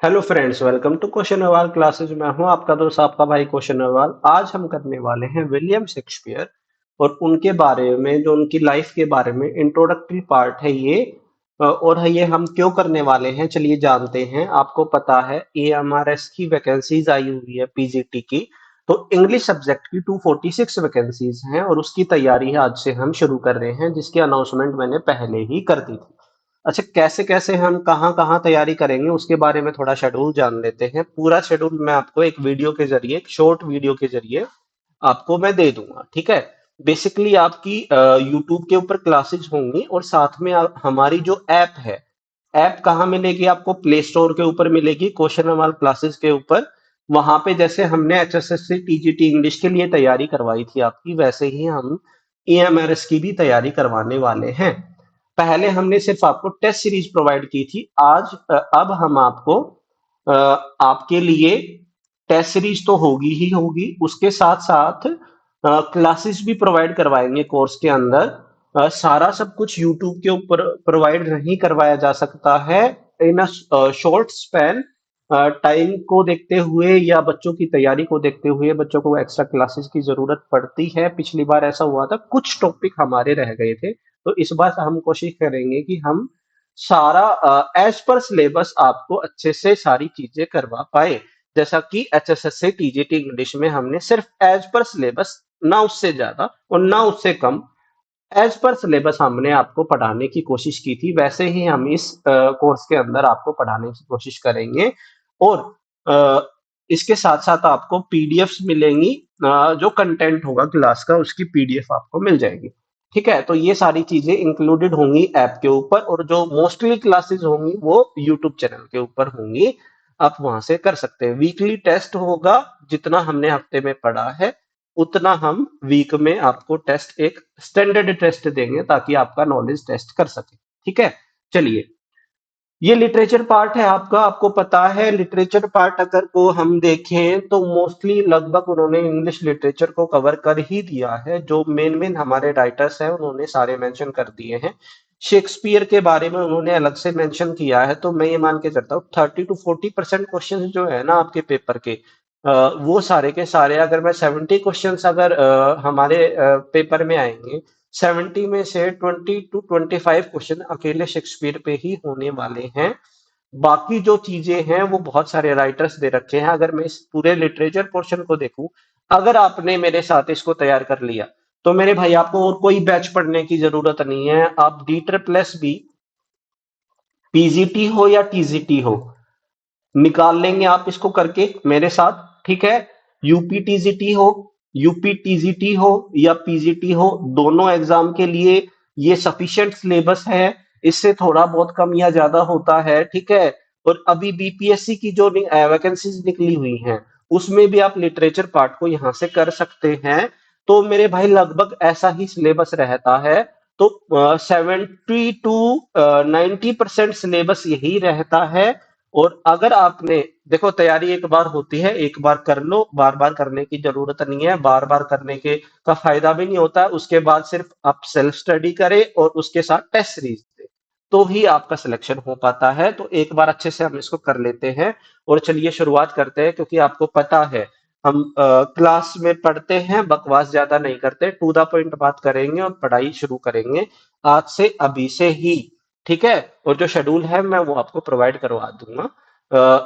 Hello friends, welcome to question अवाल classes. मैं हूं आपका दोस्त, आपका भाई क्वेश्चन अवाल। आज हम करने वाले हैं विलियम शेक्सपियर और उनके बारे में, जो उनकी लाइफ के बारे में इंट्रोडक्टरी पार्ट है ये। और है ये हम क्यों करने वाले हैं, चलिए जानते हैं। आपको पता है एएमआरएस की वैकेंसीज आई हुई है पीजीटी की। तो इंग्लिश सब्जेक्ट की 246 वैकेंसीज हैं और उसकी तैयारी आज से हम शुरू कर रहे हैं, जिसकी अनाउंसमेंट मैंने पहले ही कर दी थी। अच्छा, कैसे कैसे हम कहाँ कहाँ तैयारी करेंगे उसके बारे में थोड़ा शेड्यूल जान लेते हैं। पूरा शेड्यूल मैं आपको एक वीडियो के जरिए, एक शॉर्ट वीडियो के जरिए आपको मैं दे दूंगा, ठीक है। बेसिकली आपकी यूट्यूब के ऊपर क्लासेस होंगी और साथ में हमारी जो ऐप है, ऐप कहाँ मिलेगी आपको? प्ले स्टोर के ऊपर मिलेगी, क्वेश्चन हमारे क्लासेस के ऊपर। वहां पे जैसे हमने एचएसएससी टीजीटी इंग्लिश के लिए तैयारी करवाई थी आपकी, वैसे ही हम ईएमआरएस की भी तैयारी करवाने वाले हैं। पहले हमने सिर्फ आपको टेस्ट सीरीज प्रोवाइड की थी। अब हम आपको अ, आपके लिए टेस्ट सीरीज तो होगी ही होगी, उसके साथ साथ क्लासेस भी प्रोवाइड करवाएंगे कोर्स के अंदर। सारा सब कुछ यूट्यूब के ऊपर प्रोवाइड नहीं करवाया जा सकता है इन अ शॉर्ट स्पैन टाइम को देखते हुए, या बच्चों की तैयारी को देखते हुए बच्चों को एक्स्ट्रा क्लासेस की जरूरत पड़ती है। पिछली बार ऐसा हुआ था, कुछ टॉपिक हमारे रह गए थे। तो इस बार हम कोशिश करेंगे कि हम सारा एज पर सिलेबस आपको अच्छे से सारी चीजें करवा पाए। जैसा कि एचएसएससी टीजीटी इंग्लिश में हमने सिर्फ एज पर सिलेबस, ना उससे ज्यादा और ना उससे कम, एज पर सिलेबस हमने आपको पढ़ाने की कोशिश की थी, वैसे ही हम इस कोर्स के अंदर आपको पढ़ाने की कोशिश करेंगे। और अ, इसके साथ साथ आपको पीडीएफ्स मिलेंगी। जो कंटेंट होगा क्लास का, उसकी पीडीएफ आपको मिल जाएगी। ठीक है, तो ये सारी चीजें इंक्लूडेड होंगी ऐप के ऊपर, और जो मोस्टली क्लासेस होंगी वो यूट्यूब चैनल के ऊपर होंगी। आप वहां से कर सकते हैं। वीकली टेस्ट होगा, जितना हमने हफ्ते में पढ़ा है उतना हम वीक में आपको टेस्ट, एक स्टैंडर्ड टेस्ट देंगे ताकि आपका नॉलेज टेस्ट कर सके। ठीक है, चलिए। ये लिटरेचर पार्ट है आपका। आपको पता है लिटरेचर पार्ट अगर को हम देखें तो मोस्टली लगभग उन्होंने इंग्लिश लिटरेचर को कवर कर ही दिया है। जो मेन मेन हमारे राइटर्स हैं उन्होंने सारे मेंशन कर दिए हैं। शेक्सपियर के बारे में उन्होंने अलग से मेंशन किया है, तो मैं ये मान के चलता हूँ 30 to 40% क्वेश्चन जो है ना आपके पेपर के, वो सारे के सारे, अगर मैं 70 क्वेश्चन अगर हमारे पेपर में आएंगे, 70 में से 20 to 25 क्वेश्चन अकेले शेक्सपियर पे ही होने वाले हैं। बाकी जो चीजें हैं वो बहुत सारे राइटर्स दे रखे हैं। अगर मैं इस पूरे लिटरेचर पोर्शन को देखूं, अगर आपने मेरे साथ इसको तैयार कर लिया, तो मेरे भाई आपको और कोई बैच पढ़ने की जरूरत नहीं है। आप D triple S B, PGT हो या टीजीटी हो, निकाल लेंगे आप इसको करके मेरे साथ। ठीक है, यूपीटीजीटी हो, यूपीटीजीटी हो या पीजीटी हो, दोनों एग्जाम के लिए ये सफिशिएंट सिलेबस है। इससे थोड़ा बहुत कम या ज्यादा होता है, ठीक है। और अभी बीपीएससी की जो वैकेंसीज निकली हुई हैं, उसमें भी आप लिटरेचर पार्ट को यहां से कर सकते हैं। तो मेरे भाई लगभग ऐसा ही सिलेबस रहता है। तो 70 to 90% सिलेबस यही रहता है। और अगर आपने, देखो तैयारी एक बार होती है, एक बार कर लो, बार बार करने की जरूरत नहीं है। बार बार करने के का फायदा भी नहीं होता। उसके बाद सिर्फ आप सेल्फ स्टडी करें और उसके साथ टेस्ट सीरीज दें, तो ही आपका सिलेक्शन हो पाता है। तो एक बार अच्छे से हम इसको कर लेते हैं और चलिए शुरुआत करते हैं। क्योंकि आपको पता है हम क्लास में पढ़ते हैं, बकवास ज्यादा नहीं करते, टू द पॉइंट बात करेंगे और पढ़ाई शुरू करेंगे आज से, अभी से ही। ठीक है, और जो शेड्यूल है मैं वो आपको प्रोवाइड करवा दूंगा।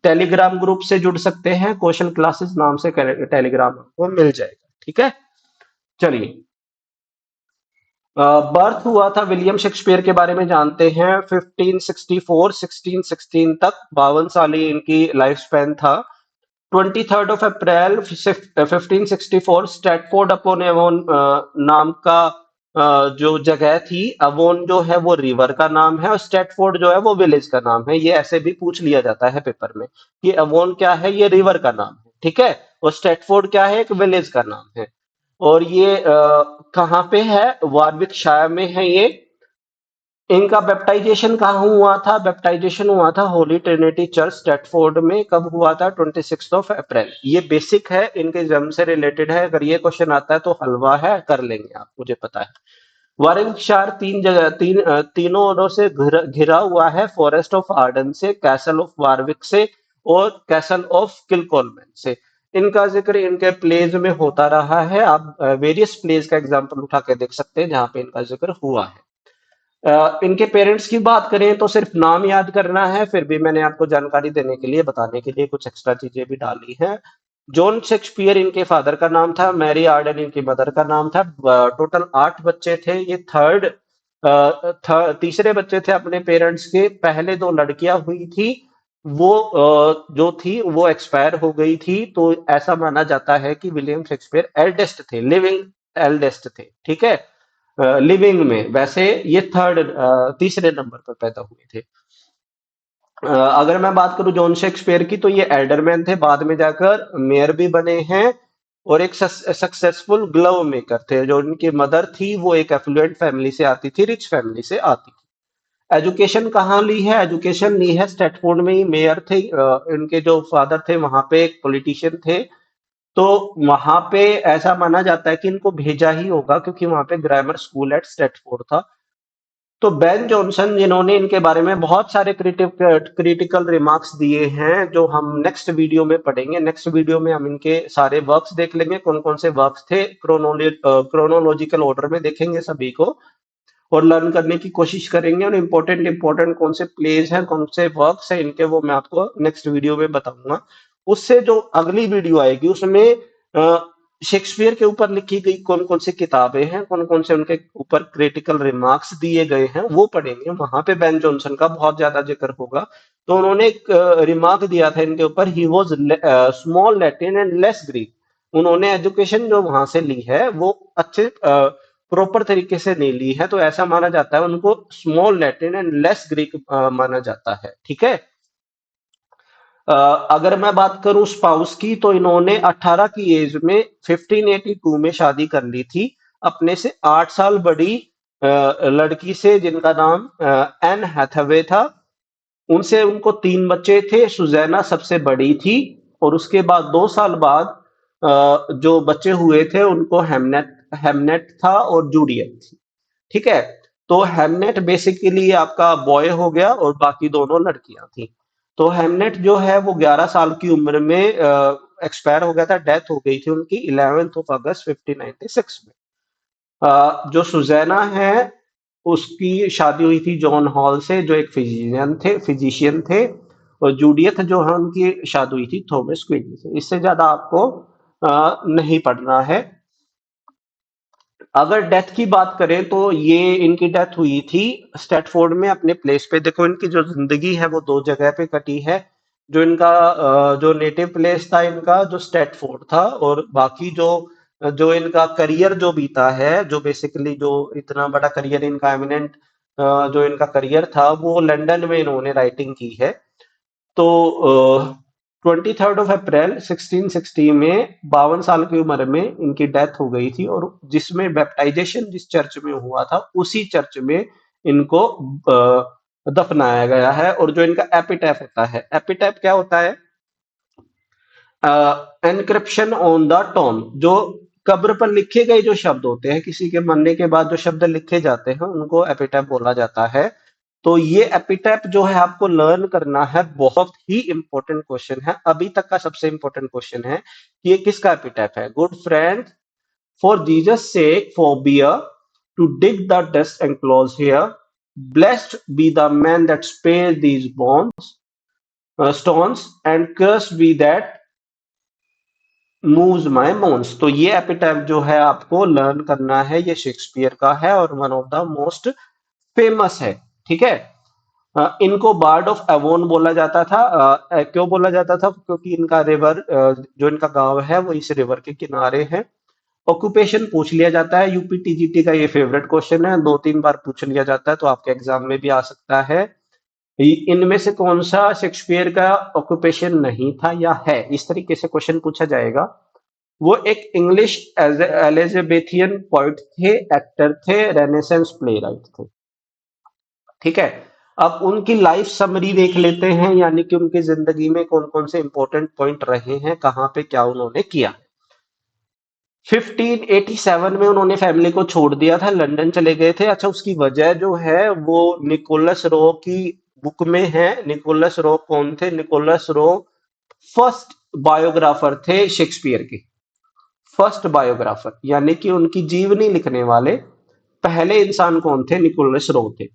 टेलीग्राम ग्रुप से जुड़ सकते हैं, क्वेश्चन क्लासेस नाम से टेलीग्राम आपको मिल जाएगा। ठीक है, चलिए। बर्थ हुआ था विलियम शेक्सपियर के बारे में जानते हैं। 1564 1616 तक, 52 साल ही इनकी लाइफ स्पैन था। 23 अप्रैल 1564 स्ट्रेटफोर्ड अपॉन एवोन नाम का जो जगह थी। अवोन जो है वो रिवर का नाम है और स्ट्रेटफोर्ड जो है वो विलेज का नाम है। ये ऐसे भी पूछ लिया जाता है पेपर में कि अवोन क्या है, ये रिवर का नाम है, ठीक है। और स्ट्रेटफोर्ड क्या है, एक विलेज का नाम है। और ये कहाँ पे है? वारविकशायर में है ये। इनका बैप्टाइजेशन कहाँ हुआ था? बैप्टाइजेशन हुआ था होली ट्रिनिटी चर्च स्ट्रेटफोर्ड में। कब हुआ था? 26 अप्रैल। ये बेसिक है, इनके जन्म से रिलेटेड है। अगर ये क्वेश्चन आता है तो हलवा है, कर लेंगे आप, मुझे पता है। वारंगशायर तीनों ओरों से घिरा हुआ है, फॉरेस्ट ऑफ आर्डन से, कैसल ऑफ वारविक से और कैसल ऑफ किलकॉलमैन से। इनका जिक्र इनके प्लेज में होता रहा है। आप वेरियस प्लेज का एग्जांपल उठा के देख सकते हैं जहां पे इनका जिक्र हुआ है। इनके पेरेंट्स की बात करें तो सिर्फ नाम याद करना है, फिर भी मैंने आपको जानकारी देने के लिए, बताने के लिए कुछ एक्स्ट्रा चीजें भी डाली हैं। जॉन शेक्सपियर इनके फादर का नाम था, मैरी आर्डन इनकी मदर का नाम था। टोटल 8 बच्चे थे। ये तीसरे बच्चे थे अपने पेरेंट्स के। पहले 2 लड़कियां हुई थी, वो जो थी वो एक्सपायर हो गई थी, तो ऐसा माना जाता है कि विलियम शेक्सपियर एल्डेस्ट थे, लिविंग एल्डेस्ट थे, ठीक है, लिविंग में। वैसे ये तीसरे नंबर पर पैदा हुए थे। अगर मैं बात करूं जॉन शेक्सपियर की, तो ये एल्डरमैन थे, बाद में जाकर मेयर भी बने हैं, और एक सक्सेसफुल ग्लव मेकर थे। जो उनकी मदर थी वो एक एफ्लुएंट फैमिली से आती थी, रिच फैमिली से आती थी। एजुकेशन कहाँ ली है? एजुकेशन ली है स्टेटफोर्ड में ही। मेयर थे, इनके जो फादर थे वहां पे एक पॉलिटिशियन थे, तो वहां पे ऐसा माना जाता है कि इनको भेजा ही होगा, क्योंकि वहां पे ग्रामर स्कूल एट स्टेटफोर्ड था। तो बेन जॉनसन, जिन्होंने इनके बारे में बहुत सारे क्रिटिकल रिमार्क्स दिए हैं, जो हम नेक्स्ट वीडियो में पढ़ेंगे। नेक्स्ट वीडियो में हम इनके सारे वर्क्स देख लेंगे, कौन कौन से वर्क्स थे, क्रोनोलॉजिकल ऑर्डर में देखेंगे सभी को, और लर्न करने की कोशिश करेंगे। और इम्पोर्टेंट इम्पोर्टेंट कौन से प्लेस हैं, कौन से वर्क्स हैं इनके, वो मैं आपको नेक्स्ट वीडियो में बताऊंगा। उससे जो अगली वीडियो आएगी उसमें शेक्सपियर के ऊपर लिखी गई कौन कौन सी किताबें हैं, कौन कौन से उनके ऊपर क्रिटिकल रिमार्क्स दिए गए हैं, वो पढ़ेंगे। वहां पे बेन जॉनसन का बहुत ज्यादा जिक्र होगा। तो उन्होंने एक रिमार्क दिया था इनके ऊपर, he was small Latin and less Greek. उन्होंने एजुकेशन जो वहां से ली है वो अच्छे प्रॉपर तरीके से नहीं ली है, तो ऐसा माना जाता है उनको small Latin and less Greek माना जाता है, ठीक है। अगर मैं बात करूं स्पाउस की, तो इन्होंने 18 की एज में 1582 में शादी कर ली थी, अपने से 8 साल बड़ी लड़की से, जिनका नाम एन हैथवे था। उनसे उनको 3 बच्चे थे, सुजैना सबसे बड़ी थी, और उसके बाद 2 साल बाद जो बच्चे हुए थे उनको हेमनेट हेमनेट था और जूडियट थी, ठीक है। तो हेमनेट बेसिकली आपका बॉय हो गया, और बाकी दोनों लड़कियां थी। तो हेमनेट जो है वो 11 साल की उम्र में एक्सपायर हो गया था, डेथ हो गई थी उनकी 11 अगस्त 1596 में। जो सुजैना है उसकी शादी हुई थी जॉन हॉल से, जो एक फिजिशियन थे। और जूडियथ जो है उनकी शादी हुई थी थॉमस क्विन से। इससे ज्यादा आपको नहीं पढ़ना है। अगर डेथ की बात करें तो ये इनकी डेथ हुई थी स्टेटफोर्ड में, अपने प्लेस पे। देखो इनकी जो जिंदगी है वो 2 जगह पे कटी है। जो इनका जो नेटिव प्लेस था इनका, जो स्टेटफोर्ड था, और बाकी जो जो इनका करियर जो बीता है, जो बेसिकली जो इतना बड़ा करियर इनका एमिनेंट जो इनका करियर था, वो लंदन में इन्होंने राइटिंग की है। तो 23 अप्रैल 1660 में 52 साल की उम्र में इनकी डेथ हो गई थी, और जिसमें बैप्टाइजेशन जिस चर्च में हुआ था उसी चर्च में इनको दफनाया गया है। और जो इनका एपिटैफ होता है, एपिटैफ क्या होता है? एनक्रिप्शन ऑन द टॉम, जो कब्र पर लिखे गए जो शब्द होते हैं, किसी के मरने के बाद जो शब्द लिखे जाते हैं उनको एपिटैफ बोला जाता है। तो ये एपिटैप जो है आपको लर्न करना है, बहुत ही इंपॉर्टेंट क्वेश्चन है, अभी तक का सबसे इंपॉर्टेंट क्वेश्चन है कि ये किसका एपिटैप है। Good friend, for Jesus sake forbear to dig the dust enclosed here. Blessed be the man that spared these stones, and cursed be that moves my moans। तो ये एपिटैप जो है आपको लर्न करना है, ये शेक्सपियर का है और one of the most famous है, ठीक है। इनको बार्ड ऑफ एवोन बोला जाता था। क्यों बोला जाता था? क्योंकि इनका रिवर, जो इनका गांव है वो इस रिवर के किनारे है। ऑक्यूपेशन पूछ लिया जाता है, यूपीटीजीटी का ये फेवरेट क्वेश्चन है, 2-3 बार पूछ लिया जाता है, तो आपके एग्जाम में भी आ सकता है। इनमें से कौन सा शेक्सपियर का ऑक्यूपेशन नहीं था या है, इस तरीके से क्वेश्चन पूछा जाएगा। वो एक इंग्लिश एलिजाबेथियन पोइट थे, एक्टर थे, रेनेसेंस प्ले राइट थे, ठीक है। अब उनकी लाइफ समरी देख लेते हैं, यानी कि उनकी जिंदगी में कौन कौन से इंपॉर्टेंट पॉइंट रहे हैं, कहाँ पे क्या उन्होंने किया। 1587 में उन्होंने फैमिली को छोड़ दिया था, लंदन चले गए थे। अच्छा, उसकी वजह जो है वो निकोलस रो की बुक में है। निकोलस रो कौन थे? निकोलस रो फर्स्ट बायोग्राफर थे शेक्सपियर के। फर्स्ट बायोग्राफर यानी कि उनकी जीवनी लिखने वाले पहले इंसान कौन थे? निकोलस रो थे।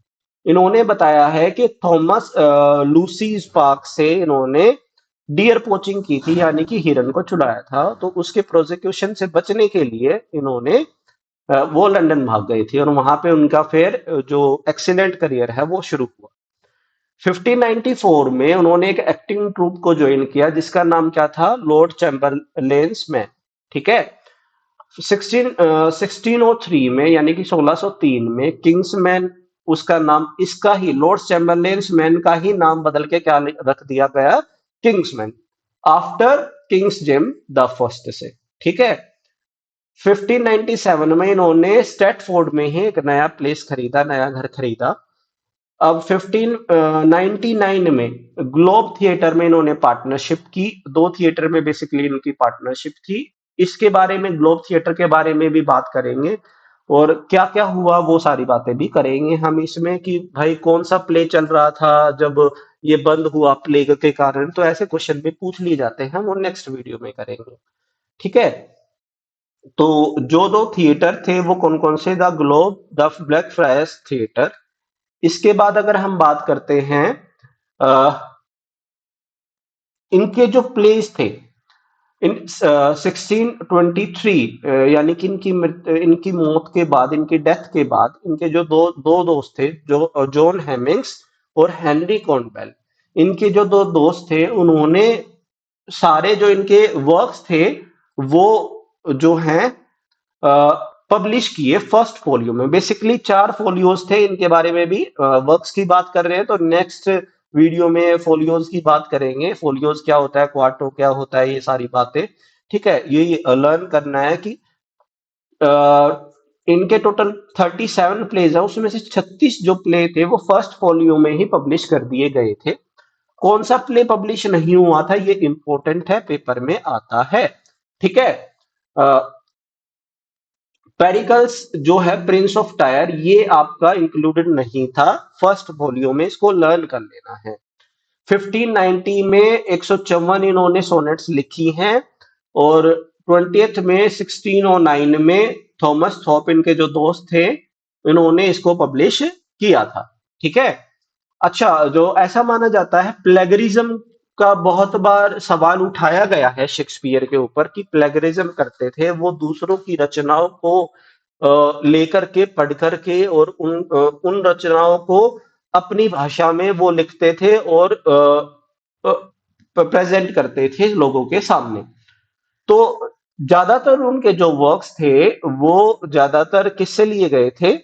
इन्होंने बताया है कि थॉमस लूसी पार्क से इन्होंने डियर पोचिंग की थी, यानी कि हिरन को छुड़ाया था। तो उसके प्रोसिक्यूशन से बचने के लिए इन्होंने वो लंदन भाग गए थे और वहां पे उनका फिर जो एक्सीलेंट करियर है वो शुरू हुआ। 1594 में उन्होंने एक एक्टिंग ट्रूप को ज्वाइन किया जिसका नाम क्या था? Lord Chamberlain's Men. ठीक है। 1603 में यानी कि 1603 में किंग्समैन, उसका नाम इसका ही लॉर्ड चैम्बरलेन्स मैन का ही नाम बदल के क्या रख दिया गया? Kingsmen, after kings James the first से। ठीक है। 1597 में इन्होंने स्टेटफोर्ड में ही एक नया प्लेस खरीदा, नया घर खरीदा। अब 1599 में ग्लोब थिएटर में इन्होंने पार्टनरशिप की। दो थिएटर में बेसिकली इनकी पार्टनरशिप थी। इसके बारे में, ग्लोब थिएटर के बारे में भी बात करेंगे और क्या क्या हुआ वो सारी बातें भी करेंगे हम इसमें, कि भाई कौन सा प्ले चल रहा था जब ये बंद हुआ प्लेग के कारण। तो ऐसे क्वेश्चन भी पूछ लिए जाते हैं, हम वो नेक्स्ट वीडियो में करेंगे। ठीक है। तो जो दो थिएटर थे वो कौन कौन से? The globe, the black fryers theatre. इसके बाद अगर हम बात करते हैं इनके जो प्लेस थे इन 1623, यानी कि इनकी मौत के बाद, इनकी डेथ के बाद, इनके जो दो दो दोस्त थे, जो जॉन हेमिंग्स और हेनरी कॉर्नवेल, इनके जो दो दोस्त थे उन्होंने सारे जो इनके वर्क्स थे वो जो हैं पब्लिश किए फर्स्ट फोलियो में। बेसिकली 4 फोलियोज थे, इनके बारे में भी वर्क्स की बात कर रहे हैं तो नेक्स्ट वीडियो में फोलियोज की बात करेंगे। फोलियोज क्या होता है, क्वार्टो क्या होता है, ये सारी बातें। ठीक है। ये लर्न करना है कि इनके टोटल 37 प्लेज है, उसमें से 36 जो प्ले थे वो फर्स्ट फोलियो में ही पब्लिश कर दिए गए थे। कौन सा प्ले पब्लिश नहीं हुआ था ये इंपॉर्टेंट है, पेपर में आता है। ठीक है। पेरिकल्स जो है प्रिंस ऑफ टायर, ये आपका इंक्लूडेड नहीं था फर्स्ट वॉल्यूम में, इसको लर्न कर लेना है। 1590 में 154 इन्होंने सोनेट्स लिखी हैं और 20th में 1609 में थॉमस थॉप, इनके जो दोस्त थे, इन्होंने इसको पब्लिश किया था। ठीक है। अच्छा, जो ऐसा माना जाता है प्लेगरिज्म का बहुत बार सवाल उठाया गया है शेक्सपियर के ऊपर कि प्लेगरिज्म करते थे वो, दूसरों की रचनाओं को लेकर के, पढ़ करके और उन रचनाओं को अपनी भाषा में वो लिखते थे और प्रेजेंट करते थे लोगों के सामने। तो ज्यादातर उनके जो वर्क्स थे वो ज्यादातर किससे लिए गए थे?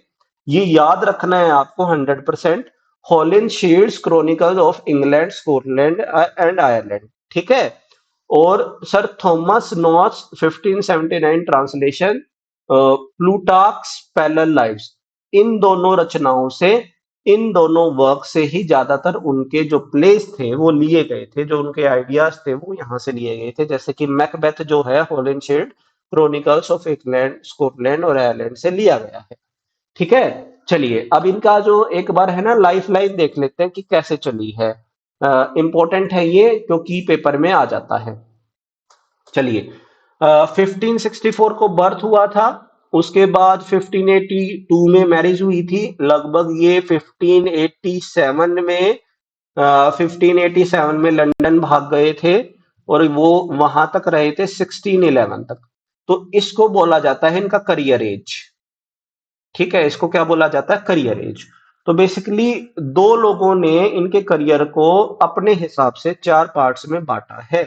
ये याद रखना है आपको 100%। Holinshed's chronicles of England, Scotland and Ireland. ठीक है। और sir Thomas North's 1579 translation Plutarch's parallel lives. इन दोनों रचनाओं से, इन दोनों वर्क से ही ज्यादातर उनके जो प्लेस थे वो लिए गए थे, जो उनके आइडियाज थे वो यहाँ से लिए गए थे। जैसे कि मैकबेथ जो है हॉलिनशेड क्रॉनिकल्स ऑफ इंग्लैंड, स्कॉटलैंड और आयरलैंड से लिया गया है। ठीक है। चलिए अब इनका जो एक बार है ना लाइफ लाइन देख लेते हैं कि कैसे चली है। इंपॉर्टेंट है ये क्योंकि पेपर में आ जाता है। चलिए, 1564 को बर्थ हुआ था, उसके बाद 1582 में मैरिज हुई थी। लगभग ये 1587 में 1587 में लंदन भाग गए थे और वो वहां तक रहे थे 1611 तक। तो इसको बोला जाता है इनका करियर एज। ठीक है। इसको क्या बोला जाता है? Career as. तो बेसिकली दो लोगों ने इनके करियर को अपने हिसाब से 4 पार्ट्स में बांटा है।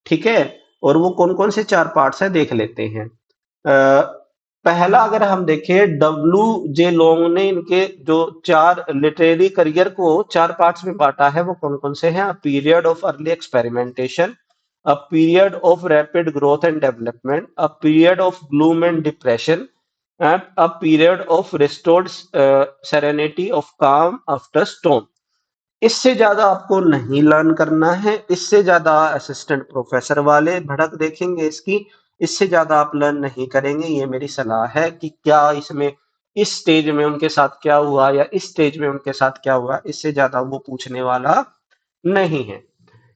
ठीक है। और वो कौन कौन से 4 पार्ट्स है देख लेते हैं। पहला अगर हम देखें, डब्ल्यू जे लॉन्ग ने इनके जो 4 लिटरेरी करियर को 4 पार्ट्स में बांटा है वो कौन कौन से हैं? A period of early experimentation, a period of rapid growth and development, a period of gloom and depression and a period of restored serenity of काम आफ्टर स्टॉर्म। इससे ज्यादा आपको नहीं लर्न करना है, इससे ज्यादा असिस्टेंट प्रोफेसर वाले भड़क देखेंगे इसकी। इससे ज्यादा आप लर्न नहीं करेंगे, ये मेरी सलाह है कि क्या इसमें इस स्टेज में उनके साथ क्या हुआ या इस स्टेज में उनके साथ क्या हुआ, इससे ज्यादा वो पूछने वाला नहीं है।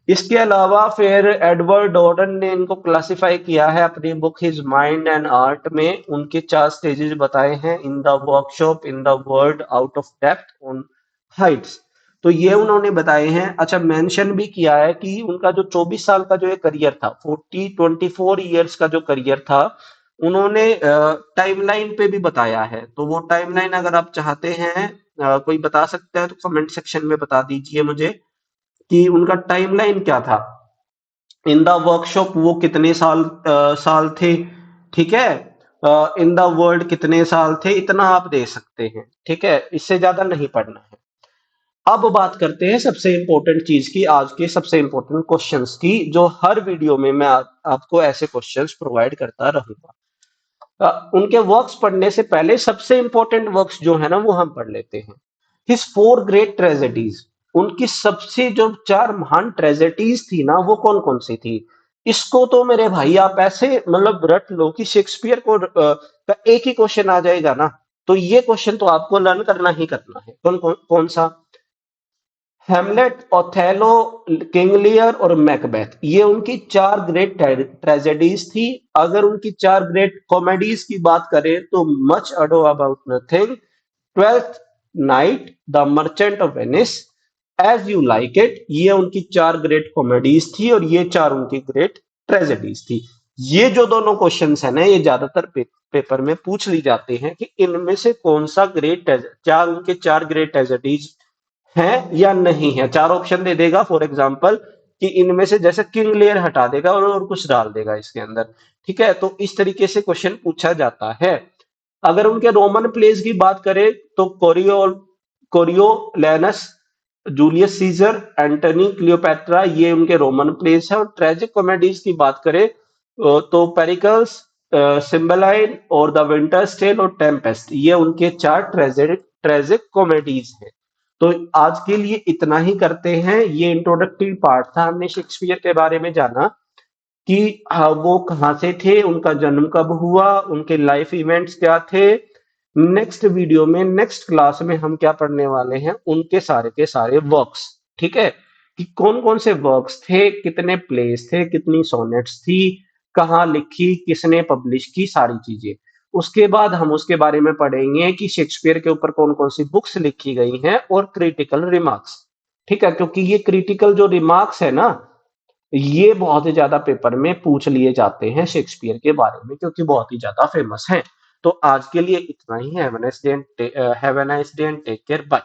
इसके अलावा फिर एडवर्ड डॉर्डन ने इनको क्लासिफाई किया है अपनी book his mind and art में, उनके 4 स्टेजेस बताए हैं, in the workshop, in the world, out of depth, on Heights. तो ये उन्होंने बताए हैं। अच्छा, मेंशन भी किया है कि उनका जो 24 साल का जो ये करियर था, 24 इयर्स का जो करियर था, उन्होंने टाइमलाइन पे भी बताया है। तो वो टाइमलाइन अगर आप चाहते हैं, कोई बता सकता है तो कमेंट सेक्शन में बता दीजिए मुझे कि उनका टाइमलाइन क्या था। इन द वर्कशॉप वो कितने साल थे, ठीक है। इन द वर्ल्ड कितने साल थे, इतना आप दे सकते हैं, ठीक है, इससे ज्यादा नहीं पढ़ना है। अब बात करते हैं सबसे इंपॉर्टेंट चीज की, आज के सबसे इंपॉर्टेंट क्वेश्चंस की, जो हर वीडियो में मैं आपको ऐसे क्वेश्चंस प्रोवाइड करता रहूंगा। उनके वर्क्स पढ़ने से पहले सबसे इंपॉर्टेंट वर्क्स जो है ना वो हम पढ़ लेते हैं। हिज 4 ग्रेट ट्रेजेडीज, उनकी सबसे जो 4 महान ट्रेजेडीज थी ना, वो कौन कौन सी थी। इसको तो मेरे भाई आप ऐसे मतलब रट लो कि शेक्सपियर को का एक ही क्वेश्चन आ जाएगा ना। तो ये क्वेश्चन तो आपको लर्न करना ही करना है। कौन कौन कौन सा। हेमलेट, ओथेलो, किंग लियर और मैकबेथ, ये उनकी 4 ग्रेट ट्रेजेडीज थी। अगर उनकी 4 ग्रेट कॉमेडीज की बात करें तो much ado about nothing, twelfth night, the merchant of Venice, as you like it, ये उनकी 4 ग्रेट कॉमेडीज थी और ये 4 उनकी ग्रेट ट्रेजेडीज थी। ये जो दोनों क्वेश्चंस है ना, ये ज्यादातर पेपर में पूछ ली जाते हैं कि इनमें से कौन सा ग्रेट, चार उनके 4 ग्रेट ट्रेजेडीज है या नहीं है। 4 ऑप्शन दे देगा फॉर एग्जाम्पल, कि इनमें से जैसे किंग लेयर हटा देगा और कुछ डाल देगा इसके अंदर, ठीक है। तो इस तरीके से क्वेश्चन पूछा जाता है। अगर उनके रोमन प्लेस की बात करें तो कोरियोलेनस, जूलियस सीजर, एंटनी, क्लियोपैट्रा, ये उनके रोमन प्लेस है। और ट्रेजिक कॉमेडीज की बात करें तो पेरिकल्स, सिम्बलाइन और द विंटर्स टेल और टेम्पेस्ट, ये उनके 4 ट्रेजिक कॉमेडीज हैं। तो आज के लिए इतना ही करते हैं। ये इंट्रोडक्टरी पार्ट था, हमने शेक्सपियर के बारे में जाना कि वो कहाँ से थे, उनका जन्म कब हुआ, उनके लाइफ इवेंट्स क्या थे। नेक्स्ट वीडियो में, नेक्स्ट क्लास में हम क्या पढ़ने वाले हैं, उनके सारे के सारे वर्क्स, ठीक है, कि कौन कौन से वर्क्स थे, कितने प्लेस थे, कितनी सोनेट्स थी, कहाँ लिखी, किसने पब्लिश की, सारी चीजें। उसके बाद हम उसके बारे में पढ़ेंगे कि शेक्सपियर के ऊपर कौन कौन सी बुक्स लिखी गई हैं और क्रिटिकल रिमार्क्स, ठीक है। क्योंकि ये क्रिटिकल जो रिमार्क्स है ना, ये बहुत ही ज्यादा पेपर में पूछ लिए जाते हैं शेक्सपियर के बारे में, क्योंकि बहुत ही ज्यादा फेमस है। तो आज के लिए इतना ही है। Have a nice day and take care, bye.